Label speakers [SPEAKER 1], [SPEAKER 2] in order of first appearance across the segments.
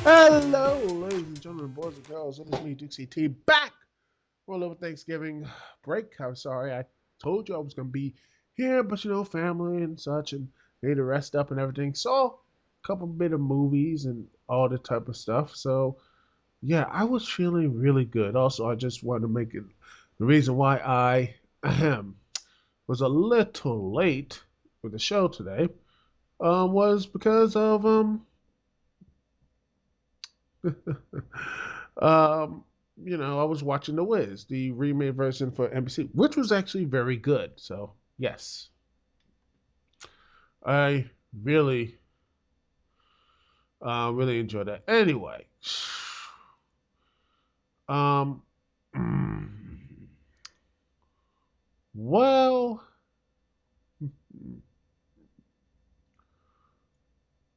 [SPEAKER 1] Hello, ladies and gentlemen, boys and girls. It is me, Dixie T, back for a little Thanksgiving break. I'm sorry, I told you I was going to be here, but family and such, and need to rest up and everything. So, a couple bit of movies and all the type of stuff. So, yeah, I was feeling really good. Also, I just wanted to make it the reason why I was a little late with the show today was because of um, I was watching The Wiz, the remade version for NBC, which was actually very good. So yes, I really, really enjoyed that. Anyway, um, well,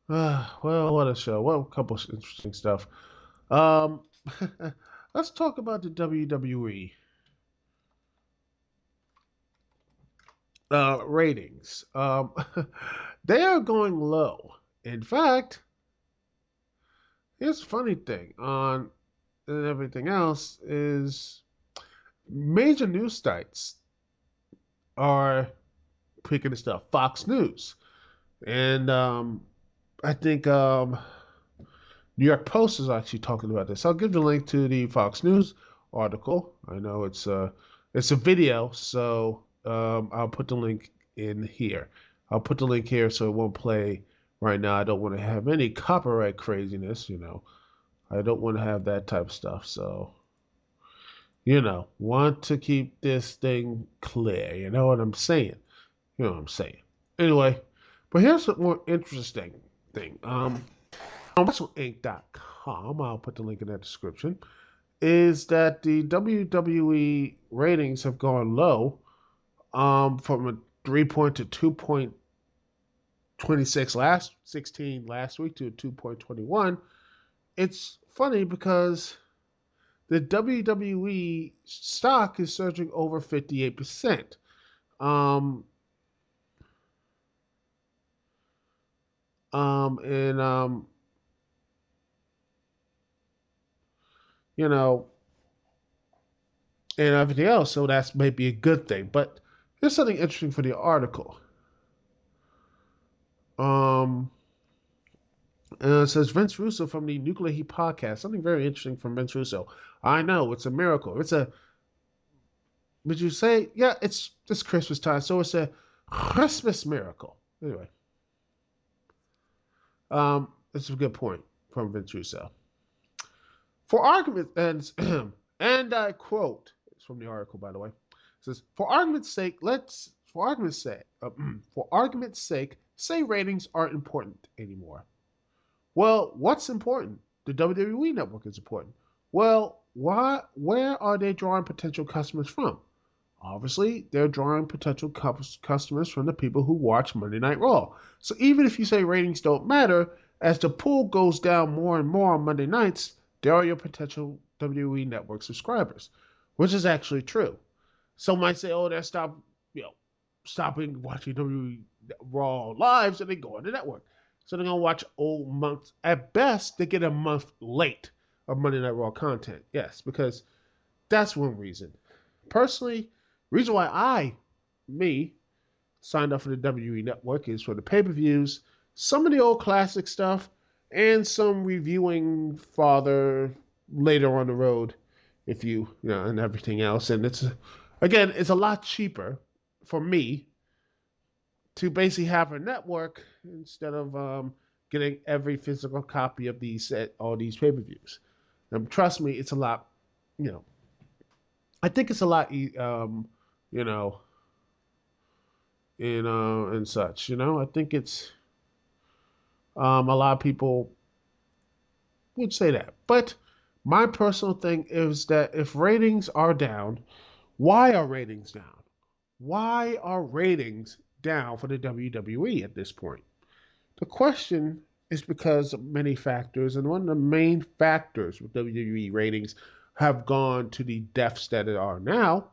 [SPEAKER 1] what a show! Well, a couple of interesting stuff. Um, let's talk about the WWE ratings. They are going low. In fact, here's the funny thing on and everything else is major news sites are picking this stuff. Fox News and I think New York Post is actually talking about this. I'll give the link to the Fox News article. I know it's a video, so I'll put the link in here. I'll put the link here so it won't play right now. I don't want to have any copyright craziness. I don't want to have that type of stuff. So want to keep this thing clear. You know what I'm saying? You know what I'm saying. Anyway, but here's a more interesting thing. On WrestleInc.com, I'll put the link in that description, is that the WWE ratings have gone low from a 3 point to 2.26 last 16 last week to 2.21. It's funny because the WWE stock is surging over 58%. Um, and you know, and everything else. So that's maybe a good thing. But here's something interesting for the article. Um, it says Vince Russo from the Nuclear Heat podcast. Something very interesting from Vince Russo. I know it's a miracle. Would you say, yeah, it's Christmas time, so it's a Christmas miracle. Anyway, it's a good point from Vince Russo. For argument and I quote, it's from the article by the way. It says, for argument's sake, for argument's sake, say ratings aren't important anymore. Well, what's important? The WWE network is important. Well, where are they drawing potential customers from? Obviously, they're drawing potential customers from the people who watch Monday Night Raw. So even if you say ratings don't matter, as the pool goes down more and more on Monday nights, there are your potential WWE Network subscribers, which is actually true. Some might say, "Oh, they're stopping watching WWE Raw lives and they go on the network." So they're gonna watch old months. At best, they get a month late of Monday Night Raw content. Yes, because that's one reason. Personally, reason why me, signed up for the WWE Network is for the pay per views, some of the old classic stuff, and some reviewing father later on the road, if and everything else. And it's a lot cheaper for me to basically have a network instead of getting every physical copy of all these pay per views. Trust me, it's a lot. You know, I think it's a lot. You know, and such. I think it's a lot of people would say that, but my personal thing is that if ratings are down, why are ratings down? Why are ratings down for the WWE at this point? The question is because of many factors, and one of the main factors with WWE ratings have gone to the depths that it are now.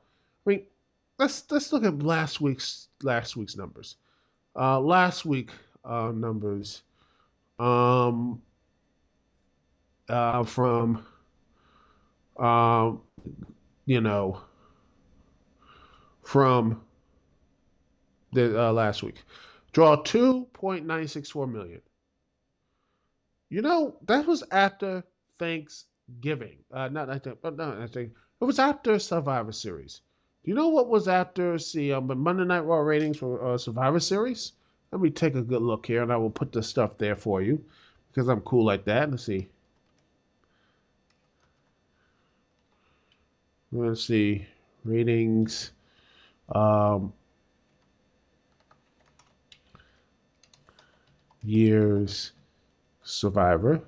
[SPEAKER 1] I mean, let's look at last week's numbers. Last week numbers. Um, from um, you know from the last week. Draw 2.964 million. That was after Thanksgiving. Not I think, but no, I think it was after Survivor Series. Do you know what was after the Monday Night Raw ratings for Survivor Series? Let me take a good look here, and I will put the stuff there for you because I'm cool like that. Let's see. Let's see ratings. Um, Years Survivor.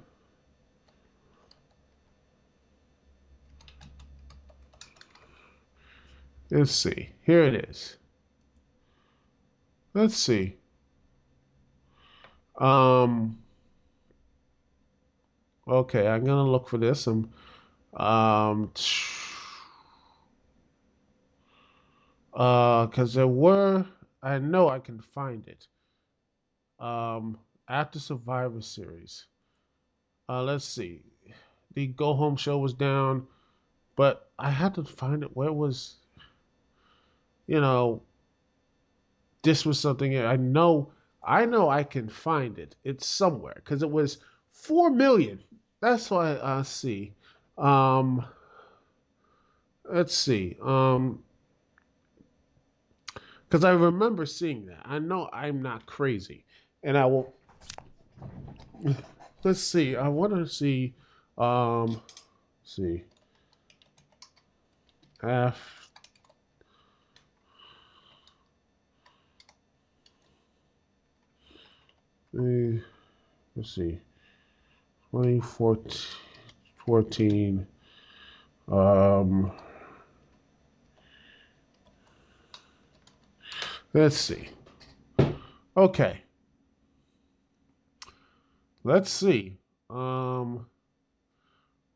[SPEAKER 1] Let's see. Here it is. Let's see. Um, okay, I'm gonna look for this. Um, because there were, I know I can find it. Um, After Survivor Series. Let's see. The Go Home show was down, but I had to find it. Where was, you know, this was something I know I can find it. It's somewhere because it was 4 million. That's why I see. Um, let's see. Because I remember seeing that. I know I'm not crazy, and I will. Let's see. I want to see. See. F. Let's see. 2014. Um. Let's see. Okay. Let's see. Um.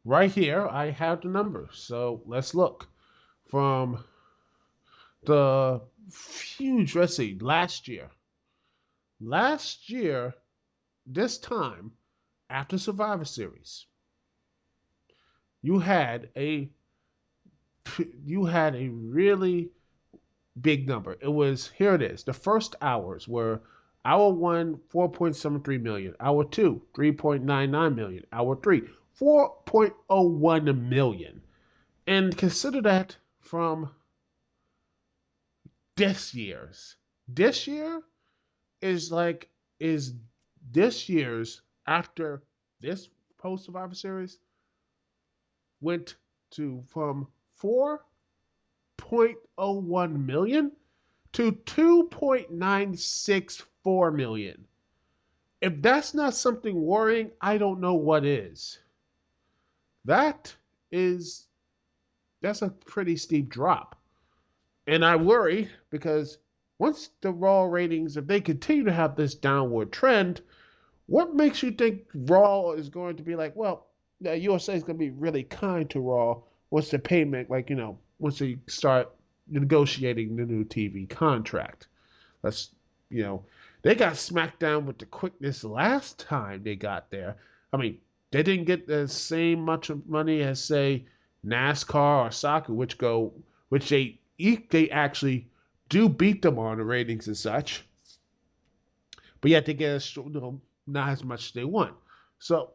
[SPEAKER 1] Right here, I have the numbers. So let's look from the huge. Let's see. Last year. Last year, this time after Survivor Series, you had a you had a really big number. It was here it is. The first hours were hour one, 4.73 million, hour two, 3.99 million, hour three, 4.01 million. And consider that from this year's. This year is like is this year's after this post Survivor Series went to from 4.01 million to 2.964 million. If that's not something worrying, I don't know what is. That is that's a pretty steep drop. And I worry because once the Raw ratings, if they continue to have this downward trend, what makes you think Raw is going to be like, well, the USA is going to be really kind to Raw once the payment, once they start negotiating the new TV contract? That's, you know, they got smacked down with the quickness last time they got there. I mean, they didn't get the same much of money as say NASCAR or soccer, which they actually do beat them on the ratings and such, but yet they get not as much as they want. So,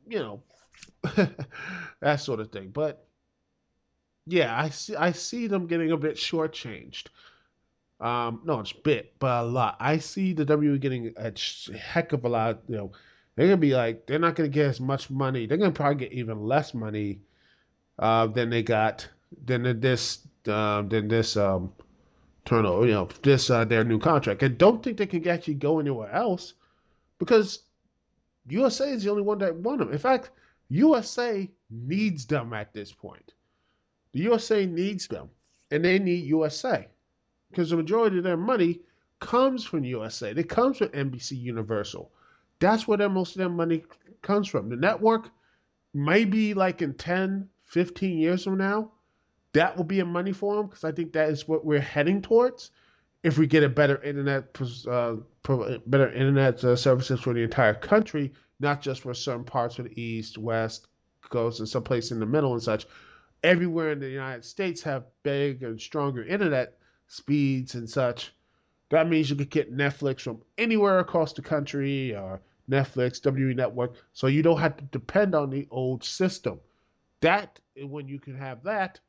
[SPEAKER 1] you know, that sort of thing. But yeah, I see them getting a bit shortchanged. No, it's a bit, but a lot. I see the WWE getting a heck of a lot. They're gonna be like they're not gonna get as much money. They're gonna probably get even less money than they got than this turnover. This their new contract. I don't think they can actually go anywhere else because USA is the only one that won them. In fact, USA needs them at this point. The USA needs them, and they need USA because the majority of their money comes from USA. It comes from NBC Universal. That's where most of their money comes from. The network, maybe like in 10, 15 years from now, that will be a money for them because I think that is what we're heading towards. If we get a better internet services for the entire country, not just for certain parts of the East, West, Coast and someplace in the middle and such, everywhere in the United States have big and stronger internet speeds and such. That means you could get Netflix from anywhere across the country or Netflix, WE Network, so you don't have to depend on the old system. That when you can have that,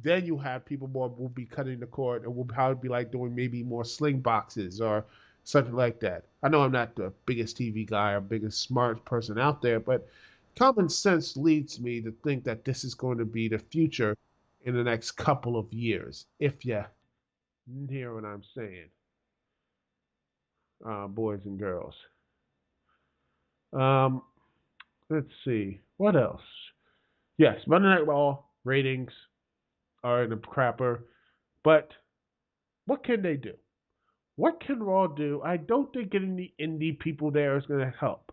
[SPEAKER 1] then you have people more will be cutting the cord and will probably be like doing maybe more sling boxes or something like that. I know I'm not the biggest TV guy or biggest smart person out there, but common sense leads me to think that this is going to be the future in the next couple of years, if you hear what I'm saying, boys and girls. Um, let's see. What else? Yes, Monday Night Raw ratings are in the crapper, but what can they do? What can Raw do? I don't think getting the indie people there is going to help.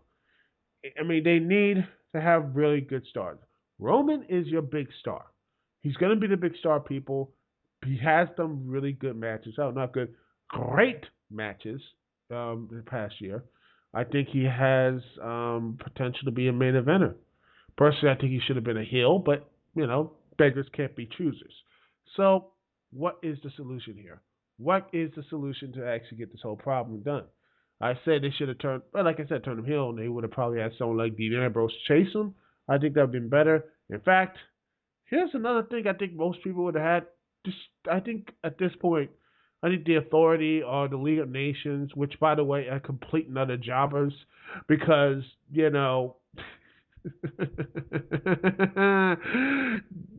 [SPEAKER 1] I mean, they need to have really good stars. Roman is your big star. He's going to be the big star, people. He has done really good matches. Oh, not good, great matches the past year. I think he has potential to be a main eventer. Personally, I think he should have been a heel, but beggars can't be choosers. So, what is the solution here? What is the solution to actually get this whole problem done? I said they should have turned, well, like I said, turned him heel, and they would have probably had someone like Dean Ambrose chase him. I think that would have been better. In fact, here's another thing I think most people would have had. Just, I think at this point, I think the Authority or the League of Nations, which by the way are complete and utter jobbers, because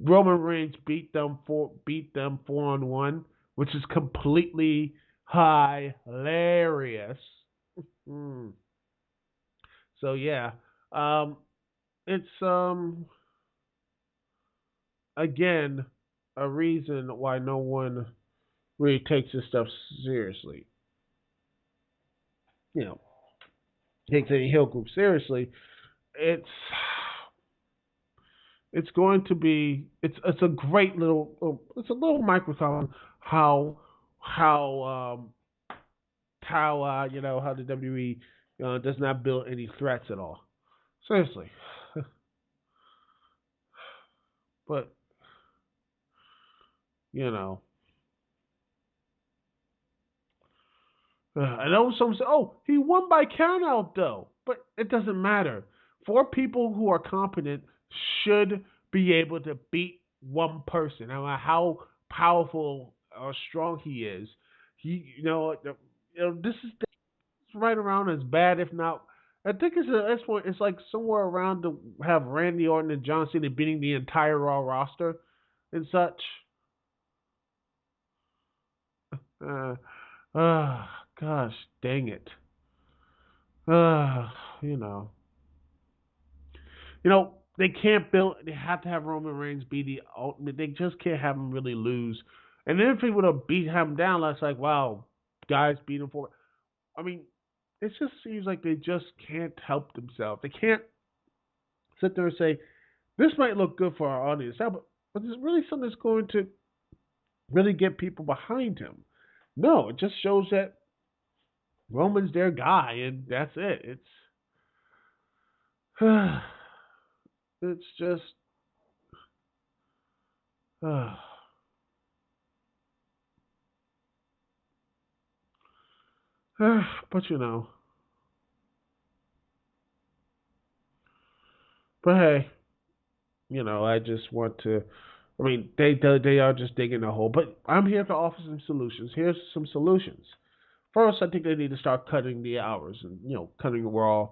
[SPEAKER 1] Roman Reigns beat them 4-on-1, which is completely hilarious. Mm. So yeah, um, it's again a reason why no one really takes this stuff seriously. You know, takes any heel group seriously. It's it's going to be it's a great little it's a little microcosm how how how the WWE does not build any threats at all. Seriously, but you know, I know some say, "Oh, he won by countout, though," but it doesn't matter. Four people who are competent should be able to beat one person. No matter how powerful or strong he is, this is right around as bad, if not. I think it's at this point it's like somewhere around to have Randy Orton and John Cena beating the entire Raw roster and such. Uh, gosh, dang it. Uh, you know, they can't build. They have to have Roman Reigns be the ultimate. They just can't have him really lose. And then if he would have beat him down, that's like, wow, guys beat him for. I mean, it just seems like they just can't help themselves. They can't sit there and say, this might look good for our audience, but is really something that's going to really get people behind him. No, it just shows that Roman's their guy, and that's it. It's just, but but hey, I just want to. I mean, they are just digging a hole, but I'm here to offer some solutions. Here's some solutions. First, I think they need to start cutting the hours and cutting the Raw,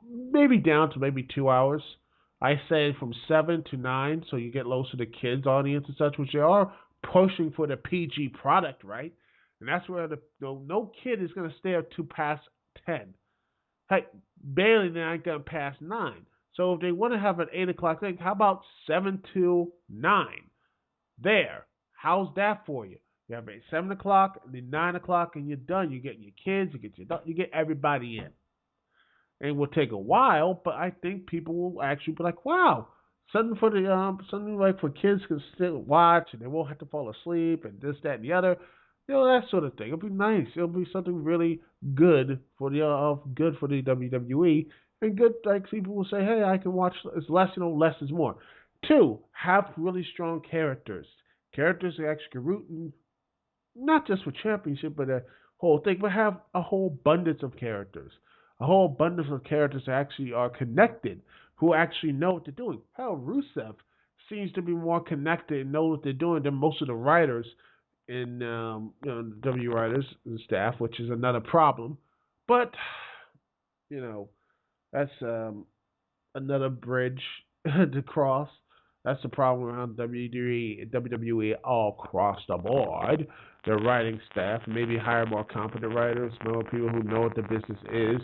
[SPEAKER 1] maybe down to maybe 2 hours. I say from 7 to 9, so you get close to the kids audience and such, which they are pushing for the PG product, right? And that's where no kid is gonna stay up to past 10. Heck, barely they're not gonna pass 9. So if they want to have an 8 o'clock thing, how about 7 to 9? There. How's that for you? You have a 7 o'clock, and then 9 o'clock, and you're done. You get your kids, you get everybody in. And it will take a while, but I think people will actually be like, "Wow, something like for kids can still watch, and they won't have to fall asleep, and this, that, and the other." That sort of thing. It'll be nice. It'll be something really good for the WWE, And good, like people will say, hey, I can watch. It's less, less is more. Two, have really strong characters. Characters that actually can root and not just for championship, but a whole thing, but have a whole abundance of characters. A whole abundance of characters that actually are connected, who actually know what they're doing. Hell, Rusev seems to be more connected and know what they're doing than most of the writers in W writers and staff, which is another problem. But you know, that's another bridge to cross. That's the problem around WWE all across the board. Their writing staff maybe hire more competent writers, more people who know what the business is.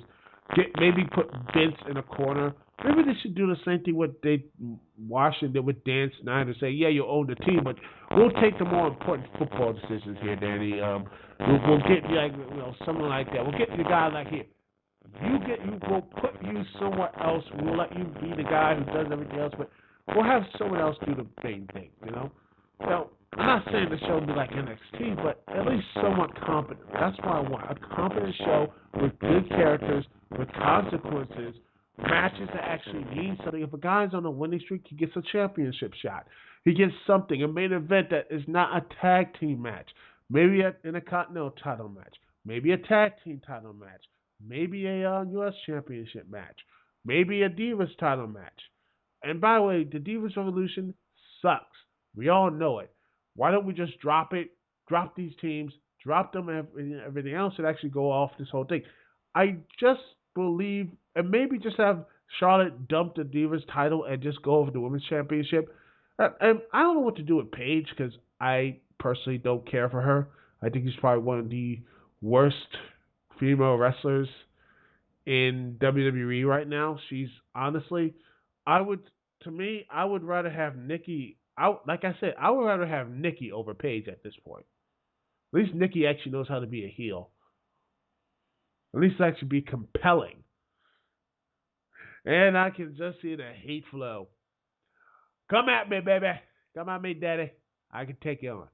[SPEAKER 1] Maybe put Vince in a corner. Maybe they should do the same thing with Washington did with Dan Snyder. Say, yeah, you own the team, but we'll take the more important football decisions here, Danny. We'll get you like something like that. We'll get you a guy like here. We'll put you somewhere else. We'll let you be the guy who does everything else, but we'll have someone else do the main thing. Now, I'm not saying the show will be like NXT, but at least somewhat competent. That's what I want. A competent show with good characters, with consequences, matches that actually mean something. If a guy's on a winning streak, he gets a championship shot. He gets something, a main event that is not a tag team match. Maybe an Intercontinental title match. Maybe a tag team title match. Maybe a U.S. championship match. Maybe a Divas title match. And by the way, the Divas Revolution sucks. We all know it. Why don't we just drop it, drop these teams, drop them and everything else, and actually go off this whole thing? I just believe, and maybe just have Charlotte dump the Divas title and just go over the Women's Championship. And I don't know what to do with Paige because I personally don't care for her. I think she's probably one of the worst female wrestlers in WWE right now. She's honestly, I would rather have Nikki out. Like I said, I would rather have Nikki over Paige at this point. At least Nikki actually knows how to be a heel. At least actually be compelling. And I can just see the hate flow. Come at me, baby. Come at me, daddy. I can take you on.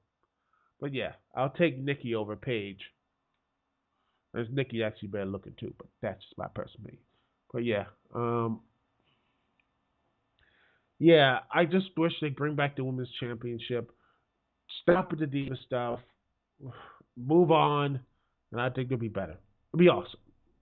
[SPEAKER 1] But yeah, I'll take Nikki over Paige. There's Nikki actually better looking too, but that's just my personal opinion. But yeah, I just wish they bring back the women's championship. Stop with the diva stuff. Move on, and I think it'll be better. It'll be awesome.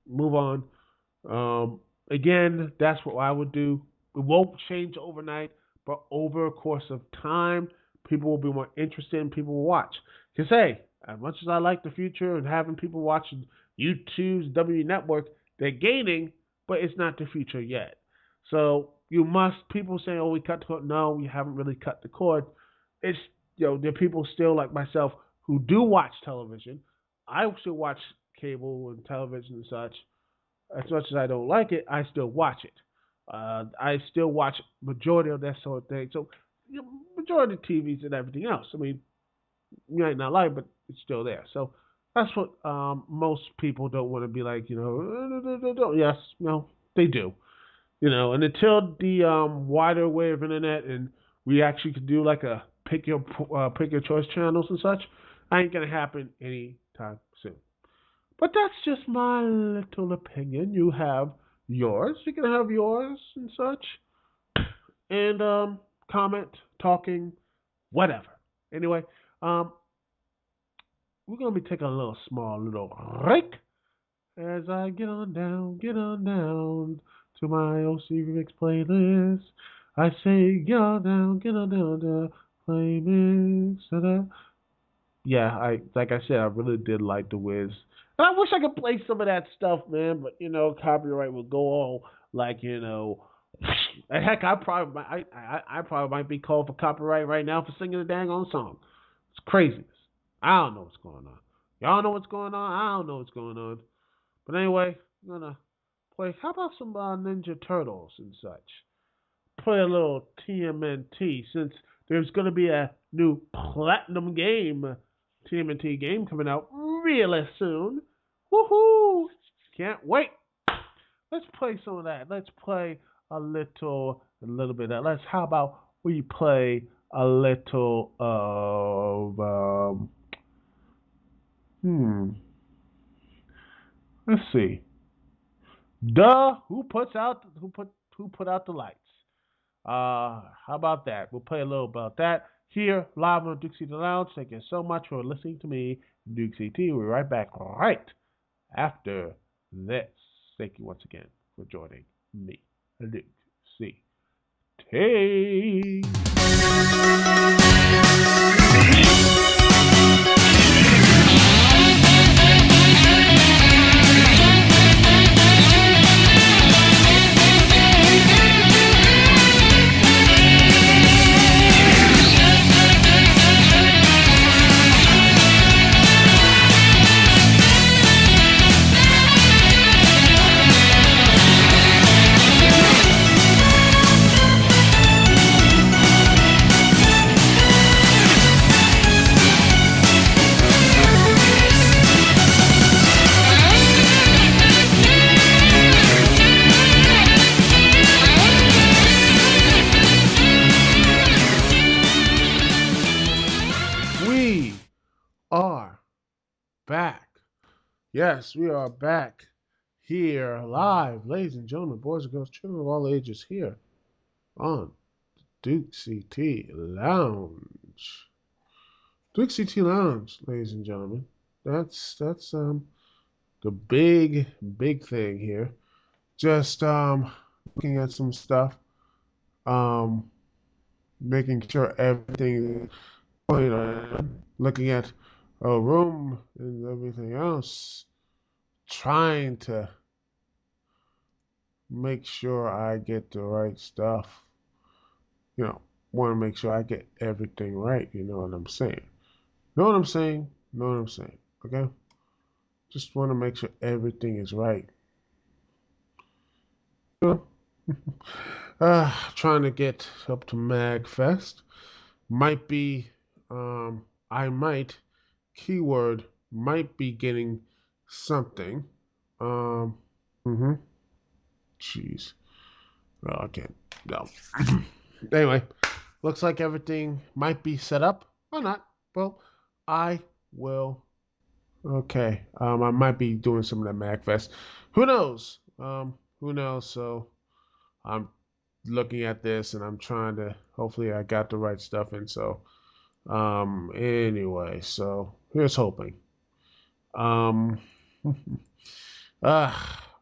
[SPEAKER 1] Move on. Again, that's what I would do. It won't change overnight, but over a course of time, people will be more interested and people will watch. Because, hey, as much as I like the future and having people watching YouTube's W Network, they're gaining, but it's not the future yet. So people say, oh, we cut the cord. No, we haven't really cut the cord. It's, there are people still like myself who do watch television. I still watch cable and television and such. As much as I don't like it, I still watch it. I still watch majority of that sort of thing. So, majority of TVs and everything else. I mean, you might not like it, but it's still there. So that's what most people don't want to be like. Yes, no, they do. And until the wider way of internet and we actually could do like a pick your choice channels and such, ain't gonna happen anytime soon. But that's just my little opinion. You have yours. You can have yours and such. And comment, talking, whatever. Anyway, we're gonna be taking a small little break as I get on down to my OC Remix playlist. I say get on down to playlist. Yeah, like I said, I really did like The Wiz. And I wish I could play some of that stuff, man, but copyright would go all like, heck, I probably might be called for copyright right now for singing a dang on song. It's craziness. I don't know what's going on. Y'all know what's going on? I don't know what's going on. But anyway, I'm gonna play. How about some Ninja Turtles and such? Play a little TMNT since there's gonna be a new Platinum game, TMNT game coming out really soon. Woohoo! Can't wait. Let's play some of that. Let's play a little bit of that. How about we play a little of let's see. Duh. Who put out the lights? How about that? We'll play a little about that here live on Duke City Lounge. Thank you so much for listening to me, Duke CT. We'll be right back right after this. Thank you once again for joining me, Duke CT. We are back. Yes, we are back here live, ladies and gentlemen, boys and girls, children of all ages, here on Duke CT Lounge. Duke CT Lounge, ladies and gentlemen. That's the big thing here. Just looking at some stuff, um making sure everything, looking at a room and everything else, trying to make sure I get the right stuff. You know, want to make sure I get everything right. You know what I'm saying? Know what I'm saying? Know what I'm saying? Okay? Just want to make sure everything is right. You know? Trying to get up to MagFest. Might be, I might, keyword, might be getting something. Mm-hmm. Jeez. Well, I can't. No. Anyway, looks like everything might be set up or not. Well, I will. Okay. I might be doing some of that MagFest. Who knows? Who knows? So I'm looking at this and I'm trying to. Hopefully, I got the right stuff in. So, anyway, so here's hoping. Um.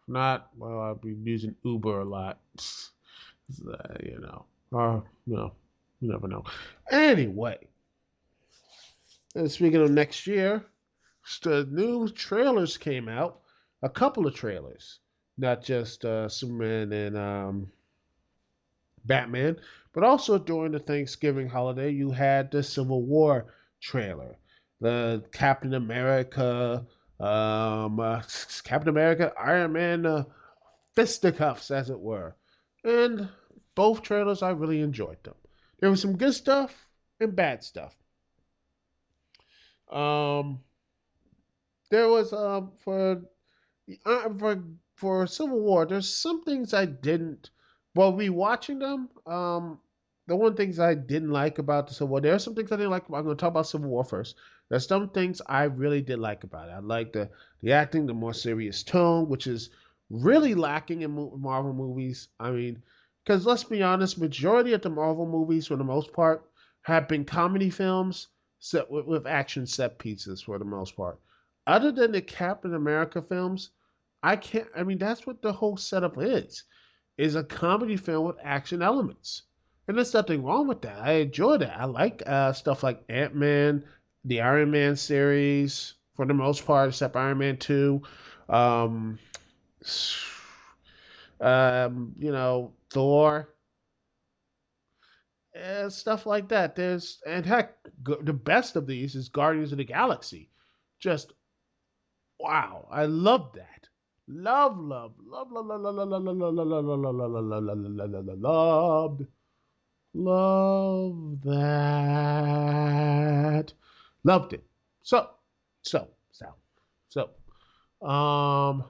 [SPEAKER 1] Not well. I'll be using Uber a lot. You know. You never know. Anyway, and speaking of next year, the new trailers came out. A couple of trailers, not just Superman and Batman, but also during the Thanksgiving holiday, you had the Civil War trailer, the Captain America, Iron Man fisticuffs, as it were, and both trailers I really enjoyed them. There was some good stuff and bad stuff. Um, there was uh, for for Civil War. There's some things I didn't. While rewatching them, the one things I didn't like about the Civil War. There are some things I didn't like. I'm going to talk about Civil War first. There's some things I really did like about it. I like the acting, the more serious tone, which is really lacking in Marvel movies. I mean, because let's be honest, majority of the Marvel movies, for the most part, have been comedy films set with action set pieces for the most part. Other than the Captain America films, I can't. I mean, that's what the whole setup is a comedy film with action elements, and there's nothing wrong with that. I enjoy that. I like stuff like Ant Man, the Iron Man series for the most part, except Iron Man 2. Um, Thor, and stuff like that. And heck, the best of these is Guardians of the Galaxy. Just wow, I love that. Loved, love that. Loved it. So, so, so, so, um,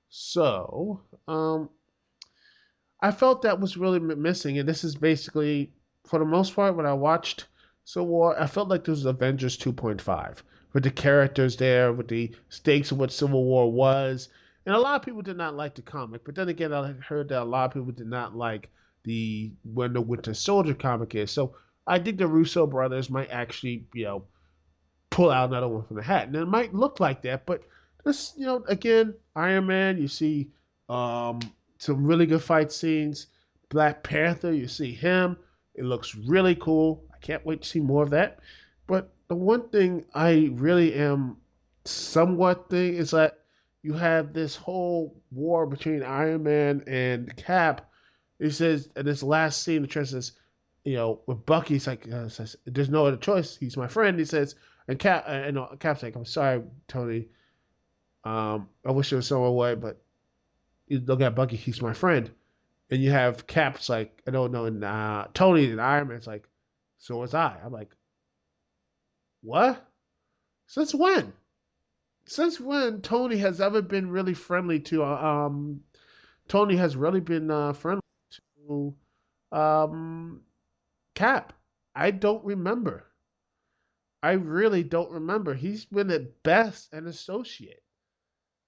[SPEAKER 1] so, um, I felt that was really missing, and this is basically, for the most part, when I watched Civil War, I felt like this was Avengers 2.5 with the characters there, with the stakes of what Civil War was, And a lot of people did not like the comic, but then again, I heard that a lot of people did not like the when the Winter Soldier comic is. So I think the Russo brothers might actually, pull out another one from the hat, and it might look like that. But this, again, Iron Man, you see um, some really good fight scenes. Black Panther, you see him. It looks really cool. I can't wait to see more of that. But the one thing I really am somewhat thing is that you have this whole war between Iron Man and Cap. He says in this last scene, the trailer says, with Bucky's like, says, "There's no other choice. He's my friend." He says, and Cap's like, "I'm sorry, Tony. I wish there was some other way, but you look at Bucky. He's my friend." And you have Cap's like, "I don't know," and Tony and Iron Man's like, "So was I." I'm like, "What? Since when? Since when Tony has ever been really friendly to Tony has really been friendly to um Cap? I don't remember. I really don't remember. He's been at best an associate.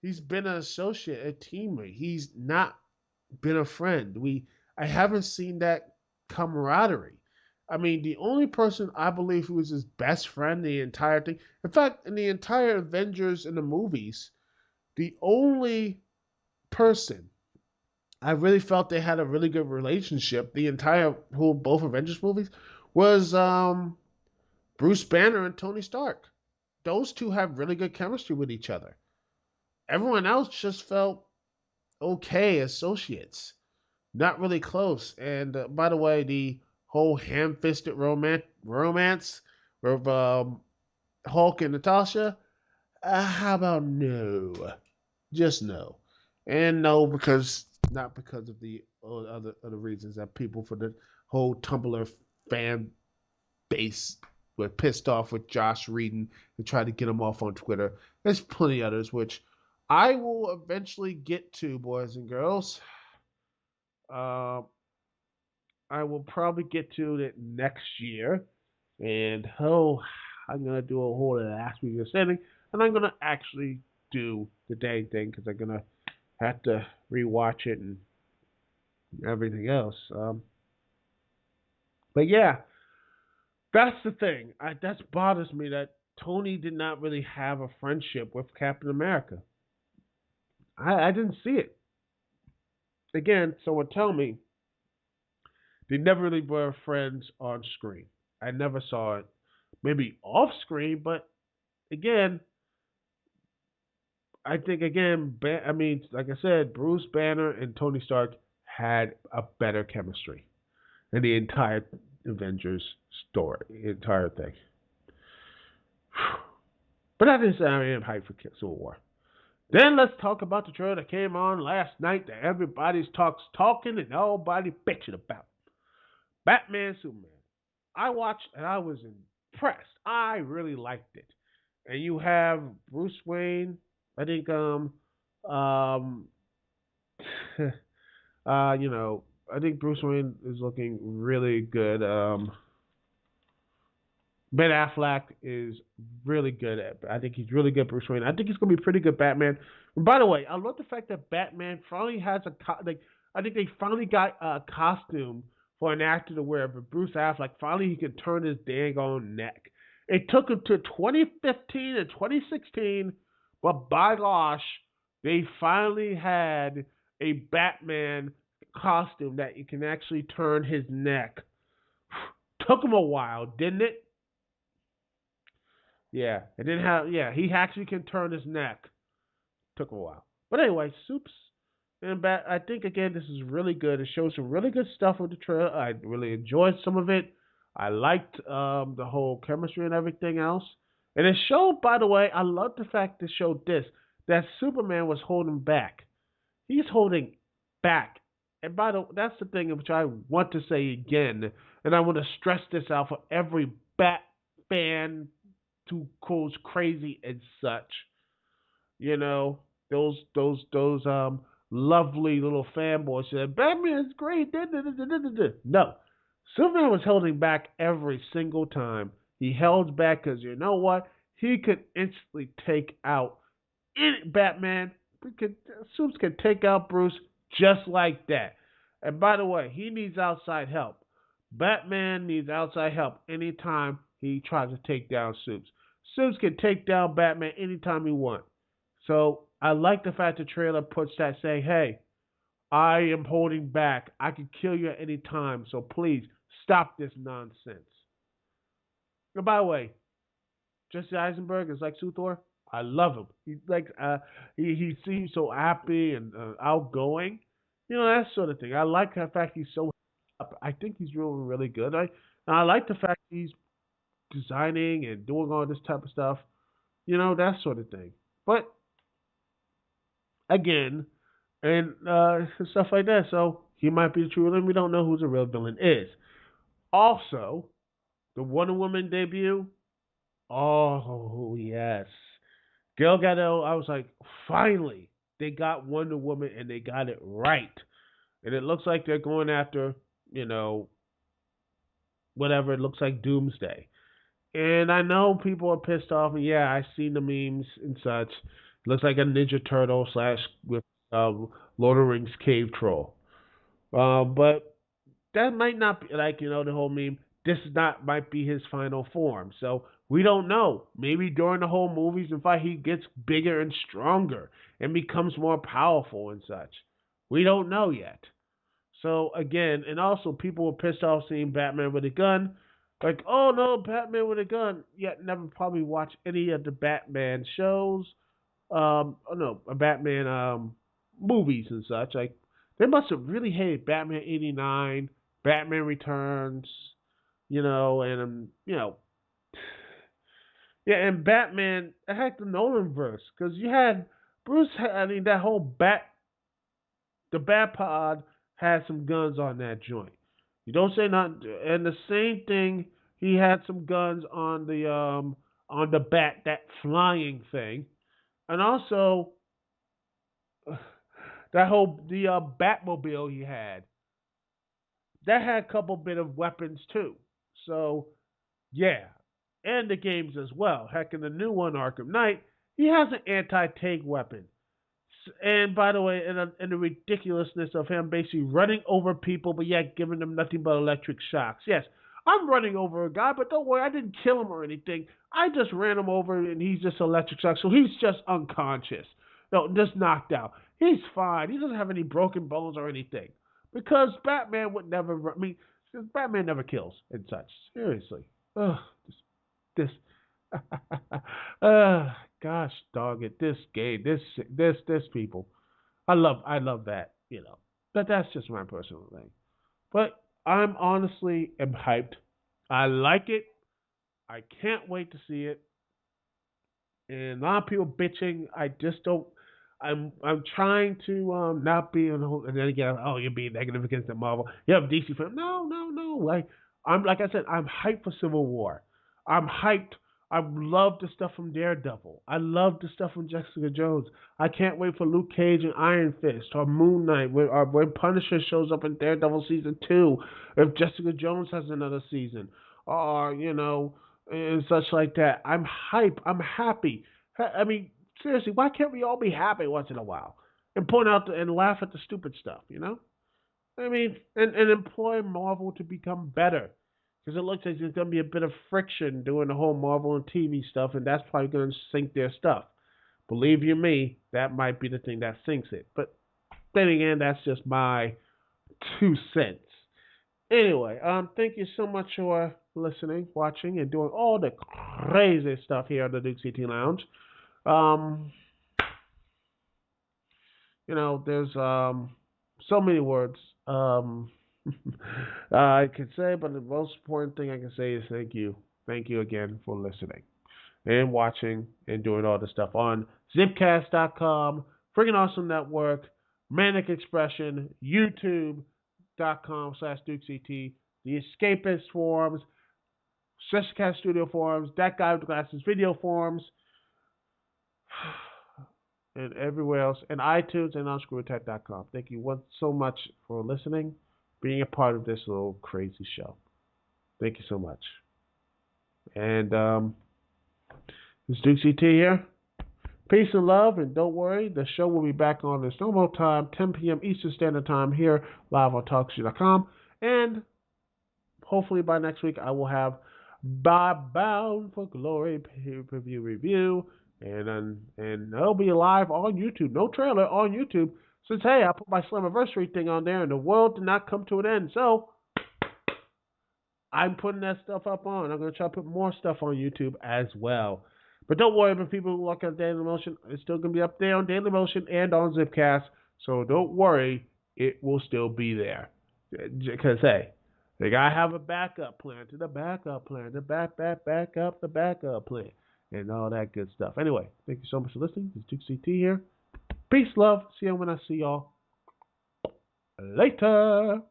[SPEAKER 1] He's been an associate, a teammate. He's not been a friend. I haven't seen that camaraderie. I mean, the only person I believe who was his best friend the entire thing. In fact, in the entire Avengers in the movies, the only person I really felt they had a really good relationship the entire whole both Avengers movies was Bruce Banner and Tony Stark. Those two have really good chemistry with each other. Everyone else just felt okay associates, not really close. And by the way, the whole ham-fisted romance with Hulk and Natasha, how about no? Just no, and no because not because of the other reasons that people for the whole Tumblr fan base were pissed off with Josh Whedon and tried to get him off on Twitter. There's plenty others which I will eventually get to, boys and girls. Uh, I will probably get to it next year, and I'm gonna do a whole last week of setting, and I'm gonna actually do the dang thing because I'm gonna have to rewatch it and everything else. But yeah, that's the thing. That bothers me that Tony did not really have a friendship with Captain America. I didn't see it. Again, someone tell me they never really were friends on screen. I never saw it. Maybe off screen, but again, I think again, I mean, like I said, Bruce Banner and Tony Stark had a better chemistry in the entire Avengers story, the entire thing. But that is I am hyped for Civil War. Then let's talk about the trailer that came on last night that everybody's talking and nobody bitching about. Batman Superman. I watched and I was impressed. I really liked it. And you have Bruce Wayne. I think um I think Bruce Wayne is looking really good. Ben Affleck is really good at. I think he's really good Bruce Wayne. I think he's gonna be pretty good Batman. And by the way, I love the fact that Batman finally has like. I think they finally got a costume for an actor to wear, but Bruce Affleck finally he can turn his dang on neck. It took him to 2015 and 2016, but by gosh, they finally had a Batman costume that you can actually turn his neck. Took him a while, didn't it? Yeah, it didn't have. Yeah, he actually can turn his neck. Took a while, but anyway, Soups and Bat. I think again this is really good. It shows some really good stuff with the trailer. I really enjoyed some of it. I liked the whole chemistry and everything else. And it showed, by the way, I love the fact it showed this that Superman was holding back. He's holding back. And by the that's the thing which I want to say again, and I want to stress this out for every Bat fan who goes crazy and such. You know, those lovely little fanboys said Batman's great. Da, da, da, da, da, da. No, Superman was holding back every single time. He held back because you know what? He could instantly take out any Batman. Supes can take out Bruce just like that. And by the way, he needs outside help. Batman needs outside help anytime he tries to take down Supes. Supes can take down Batman anytime he wants. So I like the fact the trailer puts that saying, hey, I am holding back. I can kill you at any time. So please stop this nonsense. And by the way, Jesse Eisenberg is like Luthor. I love him. He seems so happy and outgoing. That sort of thing. I like the fact he's so. I think he's really good. I like the fact he's designing and doing all this type of stuff. That sort of thing. But again, and stuff like that. So he might be the true villain. We don't know who the real villain is. Also, the Wonder Woman debut. Oh yes, Gal Gadot. I was like, finally, they got Wonder Woman and they got it right. And it looks like they're going after, you know, whatever. It looks like Doomsday. And I know people are pissed off. And yeah, I've seen the memes and such. It looks like a Ninja Turtle slash with Lord of the Rings cave troll. But that might not be like the whole meme. This is not might be his final form. So we don't know. Maybe during the whole movies, in fact, he gets bigger and stronger and becomes more powerful and such. We don't know yet. So again, and also people were pissed off seeing Batman with a gun. Like, oh no, Batman with a gun. Yet never probably watched any of the Batman shows. Oh no, Batman movies and such. Like they must have really hated Batman '89, Batman Returns, and yeah, and Batman. Heck, the Nolan verse, because you had Bruce. I mean, that whole the Bat Pod had some guns on that joint. You don't say nothing. And the same thing, he had some guns on the bat, that flying thing, and also that whole the Batmobile he had that had a couple bit of weapons too. So yeah, and the games as well. Heck, in the new one, Arkham Knight, he has an anti-tank weapon. And by the way, and the ridiculousness of him basically running over people, but yet giving them nothing but electric shocks. Yes, I'm running over a guy, but don't worry, I didn't kill him or anything. I just ran him over, and he's just electric shock, so he's just unconscious. No, just knocked out. He's fine. He doesn't have any broken bones or anything because Batman would never. I mean, Batman never kills and such. Seriously, ugh, this gosh dog it, this game, this people. I love that, But that's just my personal thing. But I'm honestly am hyped. I like it. I can't wait to see it. And a lot of people bitching. I just don't. I'm trying to not be and then again, oh, you're being negative against the Marvel. You have DC film. No, no, no. Like I said, I'm hyped for Civil War. I'm hyped. I love the stuff from Daredevil. I love the stuff from Jessica Jones. I can't wait for Luke Cage and Iron Fist or Moon Knight when Punisher shows up in Daredevil season 2. If Jessica Jones has another season, or and such like that. I'm hype. I'm happy. I mean, seriously, why can't we all be happy once in a while and point out and laugh at the stupid stuff? I mean, and employ Marvel to become better. Because it looks like there's going to be a bit of friction doing the whole Marvel and TV stuff, and that's probably going to sink their stuff. Believe you me, that might be the thing that sinks it. But then again, that's just my 2 cents. Anyway, thank you so much for listening, watching, and doing all the crazy stuff here at the Duke CT Lounge. Um, there's so many words I could say, but the most important thing I can say is thank you. Thank you again for listening and watching and doing all the stuff on Zipcast.com, Freaking Awesome Network, Manic Expression, YouTube.com/DukeCT, The Escapist Forums, Stresscast Studio Forums, That Guy with the Glasses Video Forums, and everywhere else, and iTunes and on ScrewAttack.com. Thank you once so much for listening, being a part of this little crazy show. Thank you so much. And this is Duke CT here. Peace and love, and don't worry, the show will be back on its normal time, 10 p.m. Eastern Standard Time here, live on TalkShoe.com. And hopefully by next week, I will have Bound for Glory pay-per-view review, and it'll be live on YouTube. No trailer on YouTube. Since, hey, I put my Slammiversary thing on there, and the world did not come to an end. So I'm putting that stuff up on. I'm going to try to put more stuff on YouTube as well. But don't worry about people who look at Daily Motion. It's still going to be up there on Daily Motion and on Zipcast. So don't worry. It will still be there. Because, hey, they got to have a backup plan to the backup plan. The backup plan. And all that good stuff. Anyway, thank you so much for listening. This is Duke CT here. Peace, love. See you when I see y'all later.